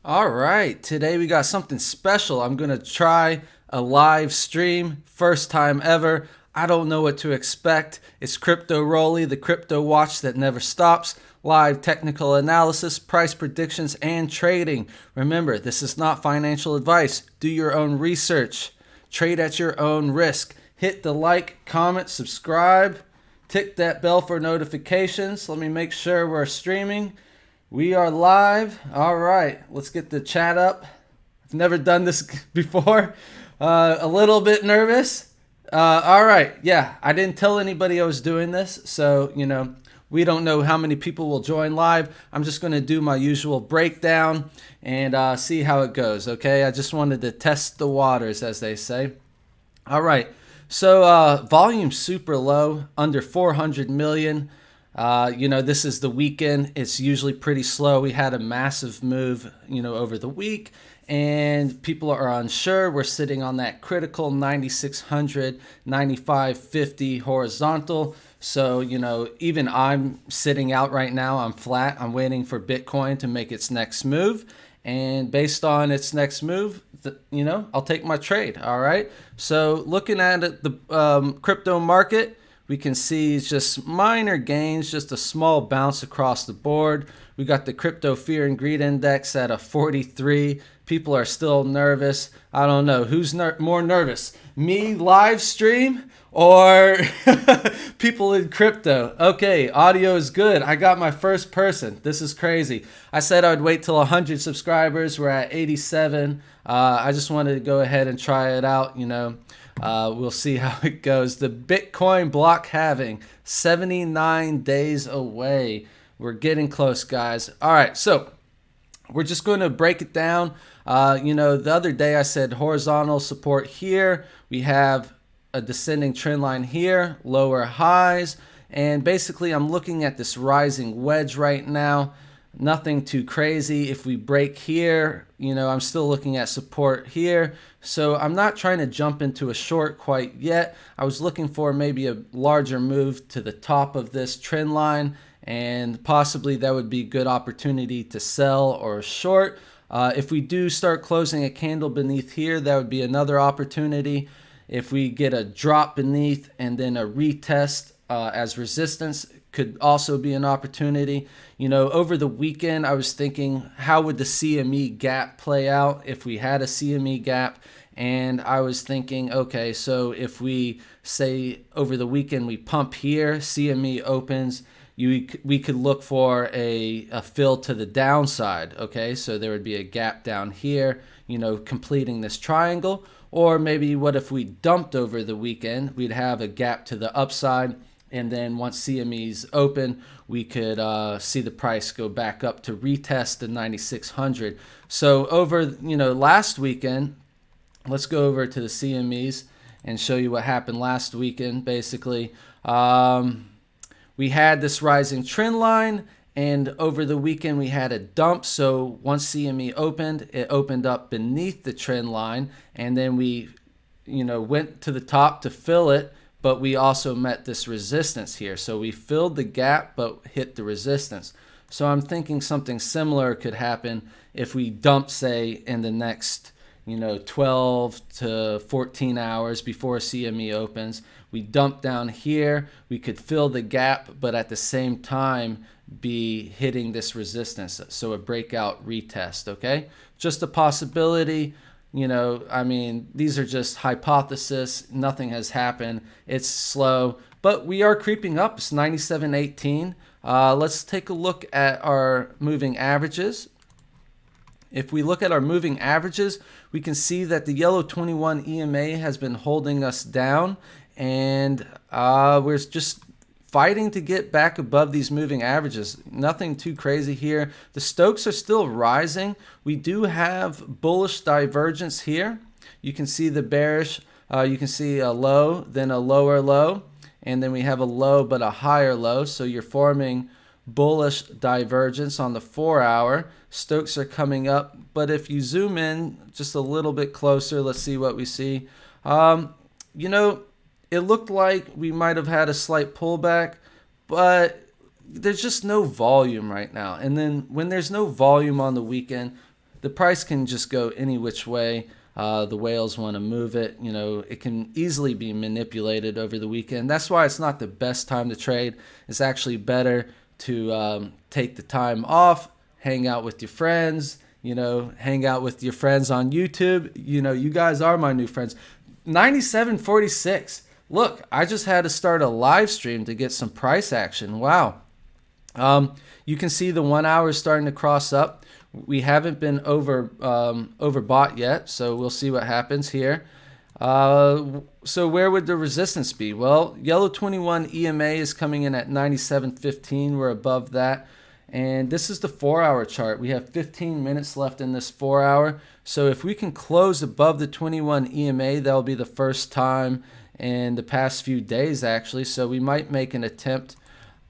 All right, today we got something special. I'm going to try a live stream, first time ever. I don't know what to expect. It's Crypto Rolly, the crypto watch that never stops. Live technical analysis, price predictions, and trading. Remember, this is not financial advice. Do your own research. Trade at your own risk. Hit the like, comment, subscribe. Tick that bell for notifications. Let me make sure we're streaming. We are live. All right, let's get the chat up. I've never done this before. A little bit nervous. All right, yeah, I didn't tell anybody I was doing this, so we don't know how many people will join live. I'm just going to do my usual breakdown and see how it goes. Okay, I just wanted to test the waters, as they say. All right, so volume super low, under 400 million. This is the weekend. It's usually pretty slow. We had a massive move, over the week, and people are unsure. We're sitting on that critical 9,600, 9,550 horizontal. So, even I'm sitting out right now. I'm flat. I'm waiting for Bitcoin to make its next move. And based on its next move, I'll take my trade. All right. So looking at the crypto market, we can see just minor gains, just a small bounce across the board. We got the crypto fear and greed index at a 43. People are still nervous. I don't know who's more nervous, me live stream or people in crypto. Okay, audio is good. I got my first person. This is crazy. I said I'd wait till 100 subscribers. We're at 87. I just wanted to go ahead and try it out. We'll see how it goes. The Bitcoin block halving, 79 days away. We're getting close, guys. All right, so we're just going to break it down. The other day I said horizontal support here. We have a descending trend line here, lower highs. And basically I'm looking at this rising wedge right now. Nothing too crazy. If we break here, I'm still looking at support here. So I'm not trying to jump into a short quite yet. I was looking for maybe a larger move to the top of this trend line, and possibly that would be a good opportunity to sell or short. If we do start closing a candle beneath here, that would be another opportunity. If we get a drop beneath and then a retest as resistance, could also be an opportunity. Over the weekend, I was thinking, how would the CME gap play out if we had a CME gap? And I was thinking, okay, so if we say over the weekend we pump here, CME opens, we could look for a fill to the downside. Okay, so there would be a gap down here, completing this triangle. Or maybe what if we dumped over the weekend? We'd have a gap to the upside. And then once CME's open, we could see the price go back up to retest the 9,600. So over, last weekend, let's go over to the CMEs and show you what happened last weekend. Basically, we had this rising trend line, and over the weekend we had a dump. So once CME opened, it opened up beneath the trend line, and then we, went to the top to fill it. But we also met this resistance here. So we filled the gap, but hit the resistance. So I'm thinking something similar could happen if we dump, say, in the next, 12 to 14 hours before CME opens. We dump down here. We could fill the gap, but at the same time be hitting this resistance. So a breakout retest, okay? Just a possibility. These are just hypotheses. Nothing has happened. It's slow, but we are creeping up. It's 97.18. Let's take a look at our moving averages. If we look at our moving averages, we can see that the yellow 21 EMA has been holding us down, and we're just fighting to get back above these moving averages. Nothing too crazy here. The Stokes are still rising. We do have bullish divergence here. You can see the bearish. You can see a low, then a lower low, and then we have a low but a higher low. So you're forming bullish divergence on the 4-hour. Stokes are coming up, but if you zoom in just a little bit closer, let's see what we see. It looked like we might have had a slight pullback, but there's just no volume right now. And then when there's no volume on the weekend, the price can just go any which way the whales want to move it. It can easily be manipulated over the weekend. That's why it's not the best time to trade. It's actually better to take the time off, hang out with your friends, hang out with your friends on YouTube. You guys are my new friends. 97.46. Look, I just had to start a live stream to get some price action. Wow. You can see the 1 hour is starting to cross up. We haven't been overbought yet, so we'll see what happens here. So where would the resistance be? Well, yellow 21 EMA is coming in at 97.15. We're above that. And this is the 4 hour chart. We have 15 minutes left in this 4 hour. So if we can close above the 21 EMA, that'll be the first time in the past few days, actually. So we might make an attempt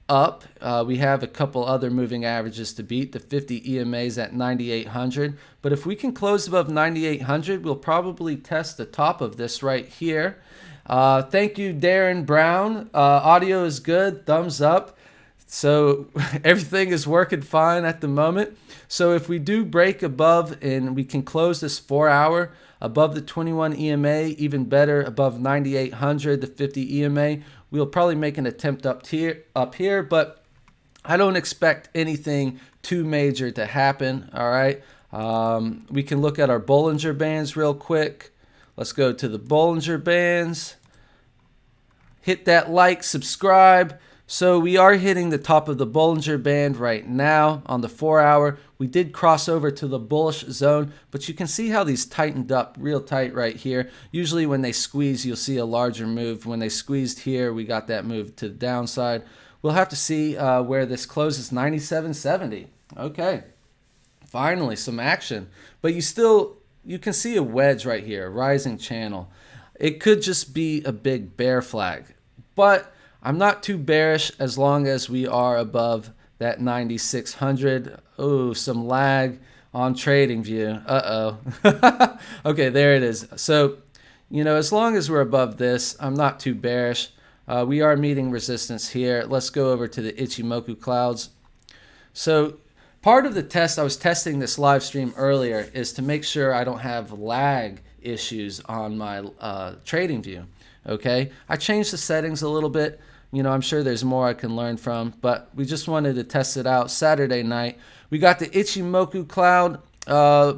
up. We have a couple other moving averages to beat. The 50 EMA is at 9,800. But if we can close above 9,800, we'll probably test the top of this right here. Thank you, Darren Brown. Audio is good. Thumbs up. So everything is working fine at the moment. So if we do break above and we can close this 4 hour above the 21 EMA, even better, above 9,800, the 50 EMA, we'll probably make an attempt up here, but I don't expect anything too major to happen. All right. We can look at our Bollinger Bands real quick. Let's go to the Bollinger Bands. Hit that like, subscribe. So we are hitting the top of the Bollinger Band right now on the 4 hour. We did cross over to the bullish zone, but you can see how these tightened up real tight right here. Usually when they squeeze, you'll see a larger move. When they squeezed here, we got that move to the downside. We'll have to see where this closes. 97.70. Okay, finally some action. But you can see a wedge right here, a rising channel. It could just be a big bear flag, but I'm not too bearish as long as we are above that 9,600. Oh, some lag on TradingView. Uh-oh. Okay, there it is. So, as long as we're above this, I'm not too bearish. We are meeting resistance here. Let's go over to the Ichimoku clouds. So part of the test, I was testing this live stream earlier, is to make sure I don't have lag issues on my TradingView. Okay, I changed the settings a little bit. I'm sure there's more I can learn from, but we just wanted to test it out. Saturday night, we got the Ichimoku cloud,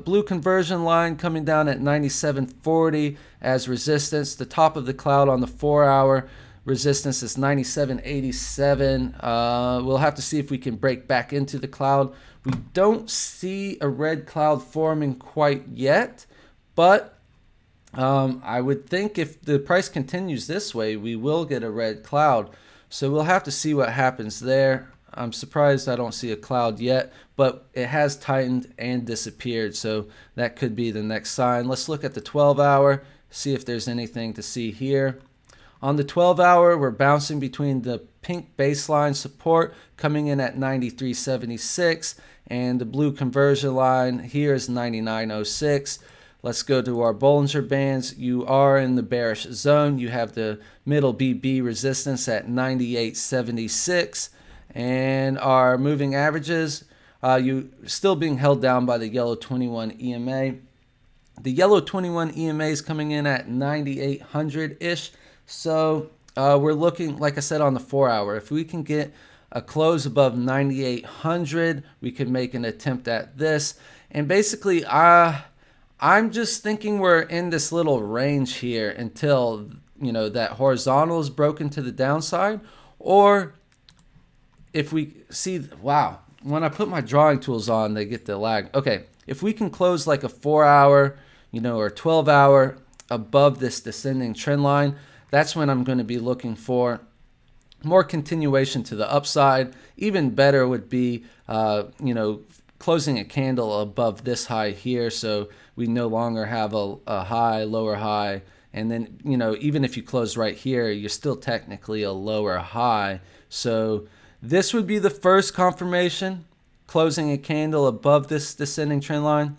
blue conversion line coming down at 97.40 as resistance. The top of the cloud on the 4 hour resistance is 97.87. We'll have to see if we can break back into the cloud. We don't see a red cloud forming quite yet, but I would think if the price continues this way, we will get a red cloud. So we'll have to see what happens there. I'm surprised I don't see a cloud yet, but it has tightened and disappeared. So that could be the next sign. Let's look at the 12 hour, see if there's anything to see here. On the 12 hour, we're bouncing between the pink baseline support coming in at 93.76 and the blue conversion line here is 99.06. Let's go to our Bollinger Bands. You are in the bearish zone. You have the middle BB resistance at 98.76. And our moving averages, you still being held down by the yellow 21 EMA. The yellow 21 EMA is coming in at 9,800-ish. So we're looking, like I said, on the 4 hour. If we can get a close above 9,800, we can make an attempt at this. And basically, I'm just thinking we're in this little range here until, that horizontal is broken to the downside. Or if we see, wow, when I put my drawing tools on, they get the lag. Okay, if we can close like a 4 hour, or 12 hour above this descending trend line, that's when I'm going to be looking for more continuation to the upside. Even better would be, closing a candle above this high here, so we no longer have a high, lower high. And then, even if you close right here, you're still technically a lower high. So this would be the first confirmation, closing a candle above this descending trend line.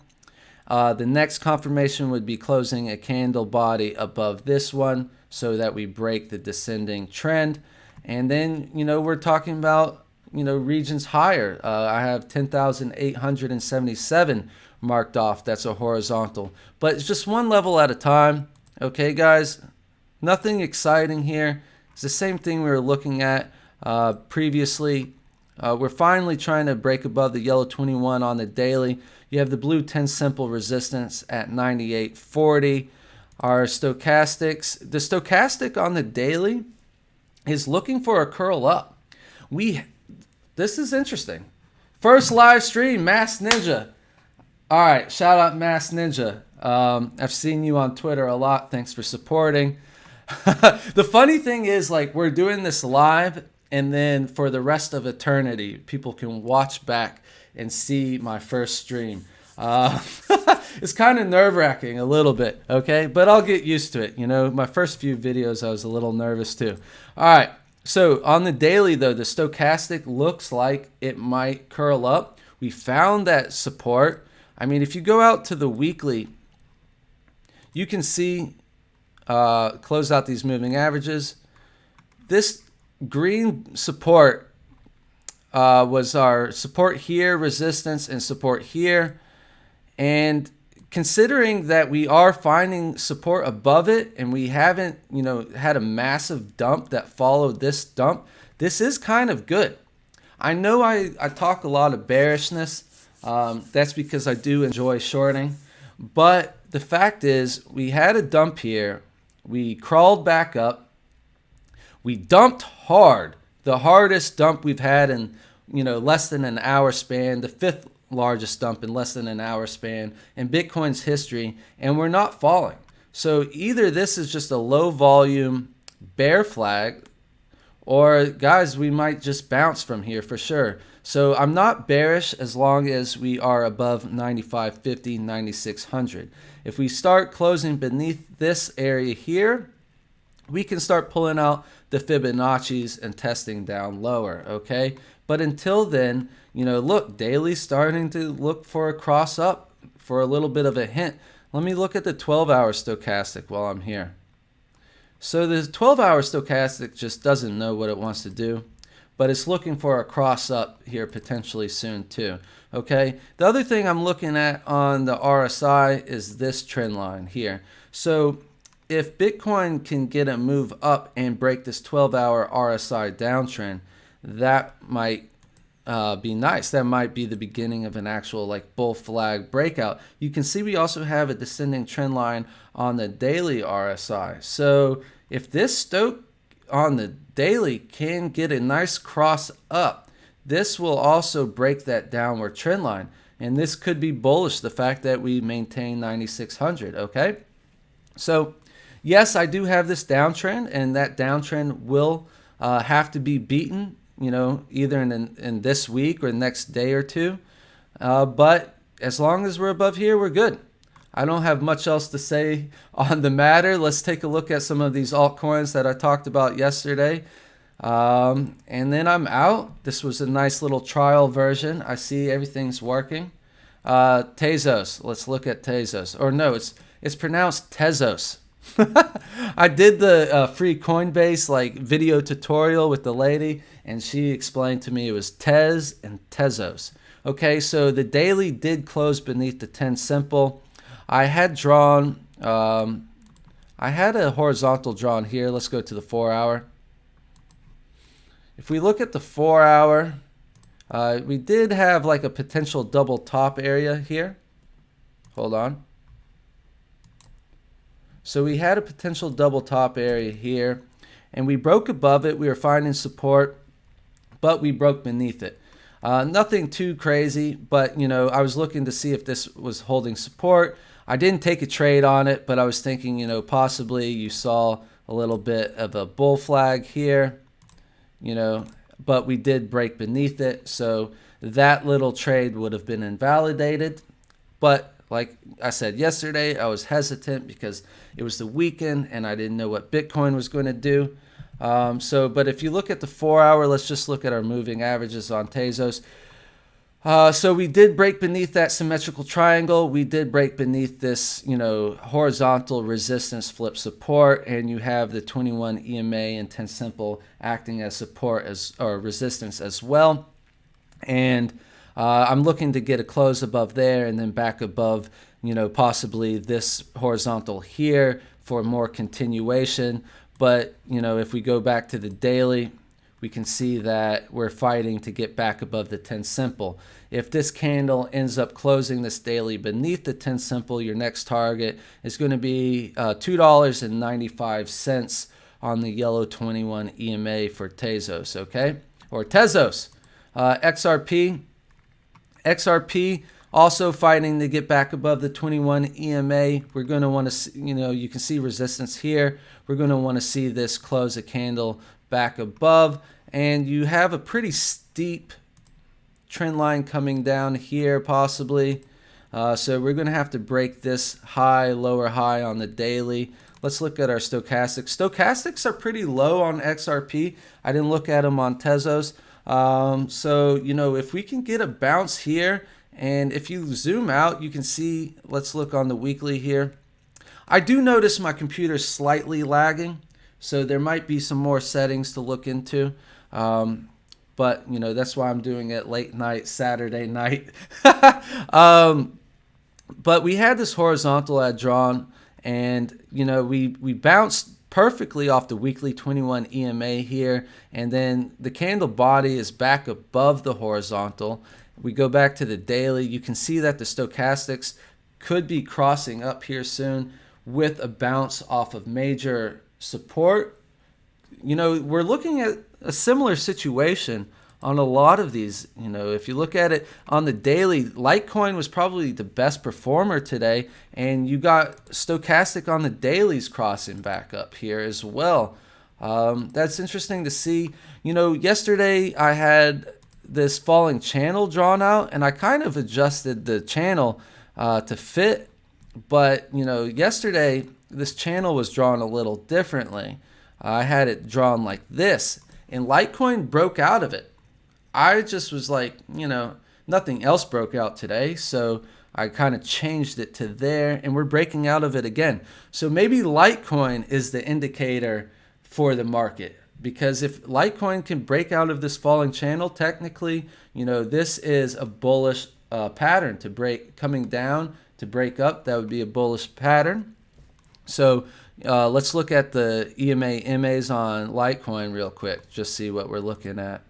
The next confirmation would be closing a candle body above this one so that we break the descending trend. And then, we're talking about, regions higher. I have 10,877 marked off. That's a horizontal. But it's just one level at a time. Okay, guys? Nothing exciting here. It's the same thing we were looking at previously. We're finally trying to break above the yellow 21 on the daily. You have the blue 10 simple resistance at 98.40. Our stochastics, the stochastic on the daily is looking for a curl up. This is interesting. First live stream, Mass Ninja. All right, shout out Mass Ninja. I've seen you on Twitter a lot. Thanks for supporting. The funny thing is, like, we're doing this live, and then for the rest of eternity, people can watch back and see my first stream. It's kind of nerve-wracking a little bit, okay? But I'll get used to it. You know, my first few videos, I was a little nervous too. All right, so on the daily, though, the stochastic looks like it might curl up. We found that support. I mean, if you go out to the weekly, you can see, close out these moving averages. This green support was our support here, resistance, and support here. And considering that we are finding support above it, and we haven't, you know, had a massive dump that followed this dump, this is kind of good. I know I talk a lot of bearishness. That's because I do enjoy shorting. But the fact is, we had a dump here. We crawled back up. We dumped hard. The hardest dump we've had in, you know, less than an hour span. The fifth largest dump in less than an hour span in Bitcoin's history. And we're not falling. So either this is just a low volume bear flag, or guys, we might just bounce from here for sure. So I'm not bearish as long as we are above 95.50, 9600. If we start closing beneath this area here, we can start pulling out the Fibonacci's and testing down lower, okay? But until then, you know, look, daily starting to look for a cross up for a little bit of a hint. Let me look at the 12-hour stochastic while I'm here. So the 12-hour stochastic just doesn't know what it wants to do, but it's looking for a cross up here potentially soon too. Okay. The other thing I'm looking at on the RSI is this trend line here. So if Bitcoin can get a move up and break this 12-hour RSI downtrend, that might be nice. That might be the beginning of an actual like bull flag breakout. You can see we also have a descending trend line on the daily RSI. So if this stoke on the daily can get a nice cross up, this will also break that downward trend line. And this could be bullish, the fact that we maintain 9600, okay? So yes, I do have this downtrend, and that downtrend will have to be beaten, you know, either in this week or the next day or two. But as long as we're above here, we're good. I don't have much else to say on the matter. Let's take a look at some of these altcoins that I talked about yesterday. And then I'm out. This was a nice little trial version. I see everything's working. Tezos. Let's look at Tezos. Or no, it's pronounced Tezos. I did the free Coinbase like video tutorial with the lady, and she explained to me it was Tez and Tezos. Okay, so the daily did close beneath the 10 simple. I had drawn, I had a horizontal drawn here. Let's go to the 4-hour. If we look at the 4-hour, we did have like a potential double top area here. Hold on. So we had a potential double top area here, and we broke above it. We were finding support, but we broke beneath it. Nothing too crazy, but you know, I was looking to see if this was holding support. I didn't take a trade on it, but I was thinking, you know, possibly you saw a little bit of a bull flag here, you know, but we did break beneath it. So that little trade would have been invalidated. But like I said yesterday, I was hesitant because it was the weekend and I didn't know what Bitcoin was going to do. But if you look at the 4-hour, let's just look at our moving averages on Tezos. So we did break beneath that symmetrical triangle. We did break beneath this, you know, horizontal resistance flip support, and you have the 21 EMA and 10 simple acting as support or resistance as well. And I'm looking to get a close above there and then back above, possibly this horizontal here for more continuation. But, if we go back to the daily, we can see that we're fighting to get back above the 10 simple. If this candle ends up closing this daily beneath the 10 simple, your next target is going to be $2.95 on the yellow 21 EMA for Tezos, okay? Or Tezos. XRP also fighting to get back above the 21 EMA. We're going to want to, you can see resistance here. We're going to want to see this close a candle back above, and you have a pretty steep trend line coming down here possibly. So we're going to have to break this high, lower high on the daily. Let's look at our stochastics. Stochastics are pretty low on XRP. I didn't look at them on Tezos. So, if we can get a bounce here, and if you zoom out, you can see, let's look on the weekly here. I do notice my computer's slightly lagging, so there might be some more settings to look into. But, that's why I'm doing it late night, Saturday night. But we had this horizontal I had drawn, and, we bounced perfectly off the weekly 21 EMA here, and then the candle body is back above the horizontal. We go back to the daily. You can see that the stochastics could be crossing up here soon with a bounce off of major support. We're looking at a similar situation on a lot of these. If you look at it on the daily, Litecoin was probably the best performer today, and you got stochastic on the dailies crossing back up here as well. That's interesting to see. Yesterday I had this falling channel drawn out, and I kind of adjusted the channel to fit, but yesterday this channel was drawn a little differently. I had it drawn like this, and Litecoin broke out of it. I just was like, nothing else broke out today, so I kind of changed it to there, and we're breaking out of it again. So maybe Litecoin is the indicator for the market, because if Litecoin can break out of this falling channel, technically, this is a bullish pattern to break, coming down to break up. That would be a bullish pattern. So let's look at the EMA MAs on Litecoin real quick, just see what we're looking at.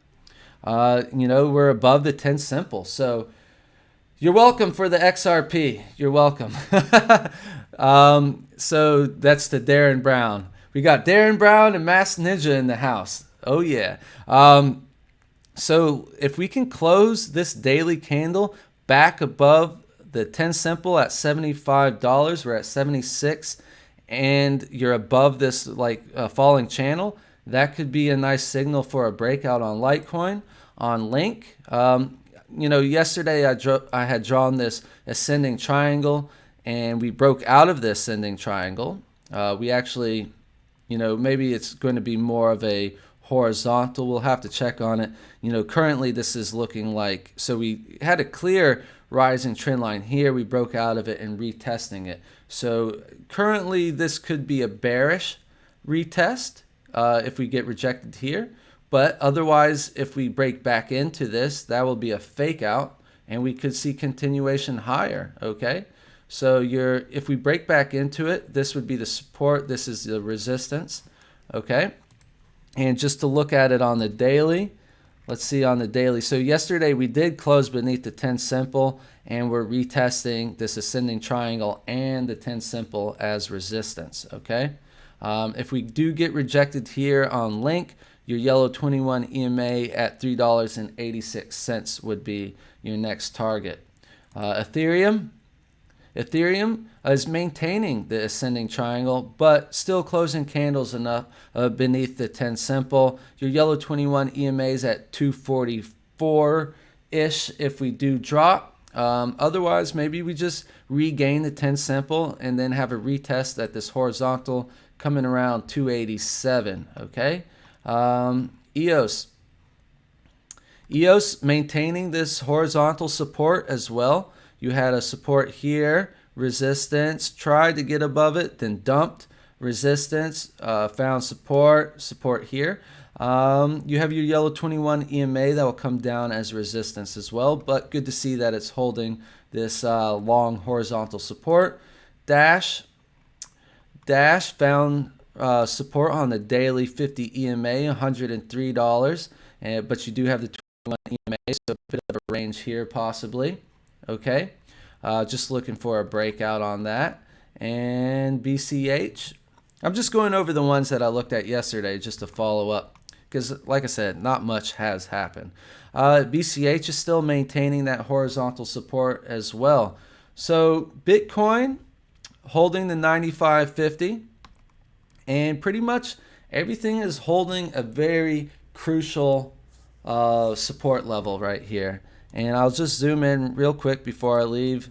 We're above the 10 simple. So you're welcome for the XRP. You're welcome. So that's the Darren Brown. We got Darren Brown and Mass Ninja in the house. Oh, yeah. So if we can close this daily candle back above the 10 simple at $75, we're at 76, and you're above this falling channel, that could be a nice signal for a breakout on Litecoin. On Link, yesterday I had drawn this ascending triangle, and we broke out of this ascending triangle. We actually, maybe it's going to be more of a horizontal. We'll have to check on it. Currently this is looking like, so we had a clear rising trend line here. We broke out of it and retesting it. So currently this could be a bearish retest if we get rejected here. But otherwise, if we break back into this, that will be a fake out, and we could see continuation higher, okay? So if we break back into it, this would be the support, this is the resistance, okay? And just to look at it on the daily, let's see on the daily. So yesterday we did close beneath the 10 simple, and we're retesting this ascending triangle and the 10 simple as resistance, okay? If we do get rejected here on Link, your yellow 21 EMA at $3.86 would be your next target. Ethereum is maintaining the ascending triangle, but still closing candles enough beneath the 10 simple. Your yellow 21 EMAs at 244-ish if we do drop. Otherwise, maybe we just regain the 10 simple and then have a retest at this horizontal coming around 287, okay? EOS maintaining this horizontal support as well. You had a support here, resistance, tried to get above it, then dumped, resistance, found support here. You have your yellow 21 EMA that will come down as resistance as well, but good to see that it's holding this long horizontal support. Dash found support on the daily 50 EMA, $103, but you do have the 21 EMA, so a bit of a range here possibly. Okay, just looking for a breakout on that. And BCH, I'm just going over the ones that I looked at yesterday just to follow up, because like I said, not much has happened. BCH is still maintaining that horizontal support as well. So Bitcoin holding the 95.50, and pretty much everything is holding a very crucial support level right here. And I'll just zoom in real quick before I leave.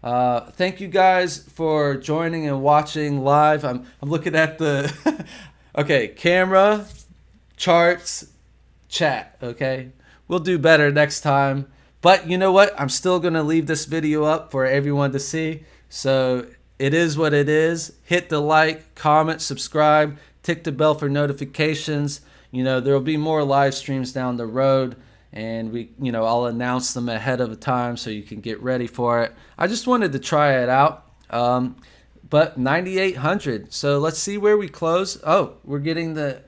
Thank you guys for joining and watching live. I'm looking at the okay, camera, charts, chat. Okay, we'll do better next time. But you know what? I'm still gonna leave this video up for everyone to see. So it is what it is. Hit the like, comment, subscribe, tick the bell for notifications. You know, there will be more live streams down the road, and I'll announce them ahead of time so you can get ready for it. I just wanted to try it out. But 9,800. So let's see where we close. Oh, we're getting the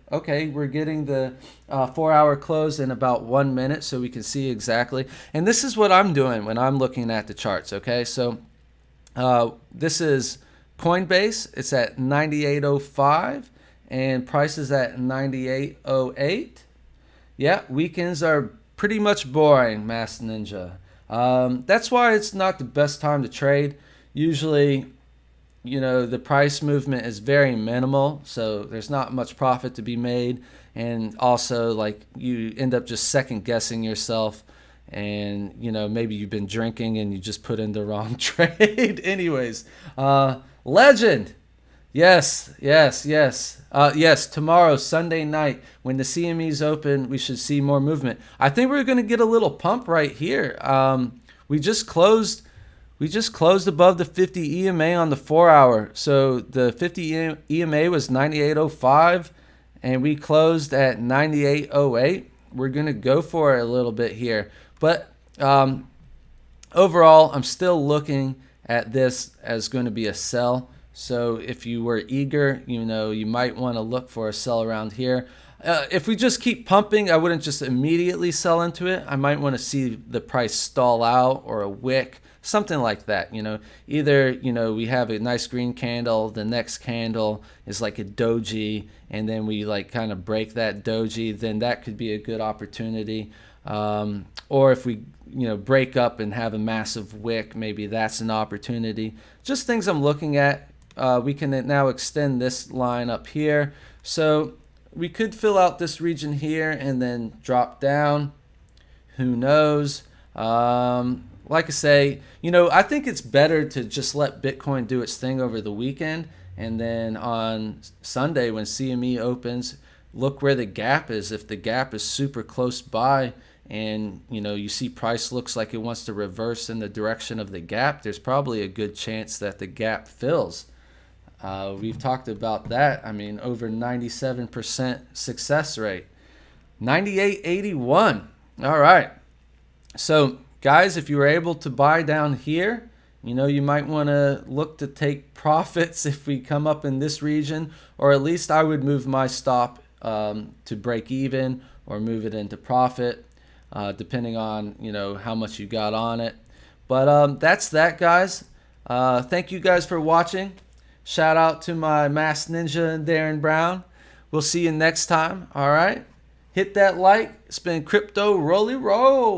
4-hour close in about 1 minute, so we can see exactly. And this is what I'm doing when I'm looking at the charts. Okay, so this is Coinbase. It's at 98.05, and price is at 98.08. Yeah, weekends are pretty much boring, Masked Ninja. That's why it's not the best time to trade. Usually, the price movement is very minimal, so there's not much profit to be made, and also like you end up just second guessing yourself, and maybe you've been drinking and you just put in the wrong trade. Anyways, Legend. Yes. Tomorrow, Sunday night, when the CME's open, we should see more movement. I think we're going to get a little pump right here. We just closed above the 50 EMA on the 4-hour. So the 50 EMA was 98.05, and we closed at 98.08. We're going to go for it a little bit here. But overall, I'm still looking at this as going to be a sell. So if you were eager, you might want to look for a sell around here. If we just keep pumping, I wouldn't just immediately sell into it. I might want to see the price stall out or a wick, something like that. Either we have a nice green candle, the next candle is like a doji, and then we like kind of break that doji, then that could be a good opportunity. Or if we break up and have a massive wick, maybe that's an opportunity. Just things I'm looking at. We can now extend this line up here, so we could fill out this region here and then drop down. Who knows? Like I say, I think it's better to just let Bitcoin do its thing over the weekend, and then on Sunday when CME opens, look where the gap is. If the gap is super close by, and you see price looks like it wants to reverse in the direction of the gap, there's probably a good chance that the gap fills. We've talked about that. I mean, over 97% success rate. 98.81. All right. So guys, if you were able to buy down here, you might want to look to take profits if we come up in this region, or at least I would move my stop to break even or move it into profit, depending on how much you got on it. But that's that, guys. Thank you guys for watching. Shout out to my Masked Ninja and Darren Brown. We'll see you next time. All right, hit that like. It's been Crypto Rolly Roll.